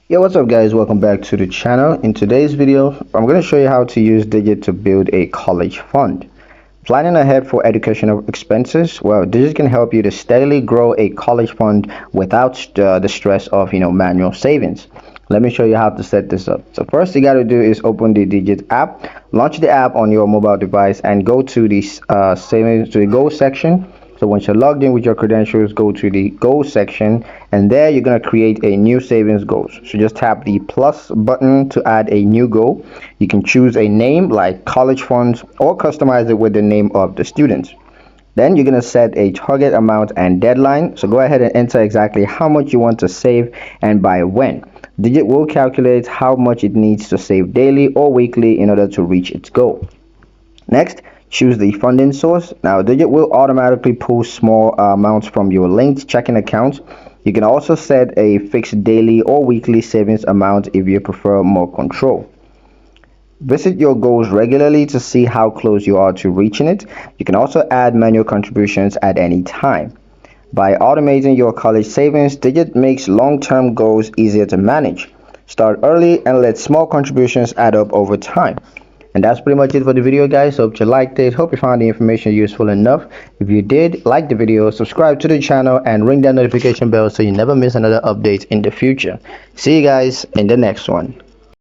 Yo, what's up guys, welcome back to the channel. In today's video I'm going to show you how to use Digit to build a college fund. Planning ahead for educational expenses? Well, Digit can help you to steadily grow a college fund without the stress of manual savings. Let me show you how to set this up. So first you got to do is open the Digit app, launch the app on your mobile device, and go to the savings to the Go section. So once you're logged in with your credentials, go to the Go section, and there you're going to create a new savings goal. So just tap the plus button to add a new goal. You can choose a name like college funds or customize it with the name of the students. Then you're going to set a target amount and deadline. So go ahead and enter exactly how much you want to save and by when. Digit will calculate how much it needs to save daily or weekly in order to reach its goal. Next, choose the funding source. Now, Digit will automatically pull small amounts from your linked checking account. You can also set a fixed daily or weekly savings amount if you prefer more control. Visit your goals regularly to see how close you are to reaching it. You can also add manual contributions at any time. By automating your college savings, Digit makes long-term goals easier to manage. Start early and let small contributions add up over time. And that's pretty much it for the video guys. Hope you liked it. Hope you found the information useful enough. If you did, like the video, subscribe to the channel, and ring that notification bell so you never miss another update in the future. See you guys in the next one.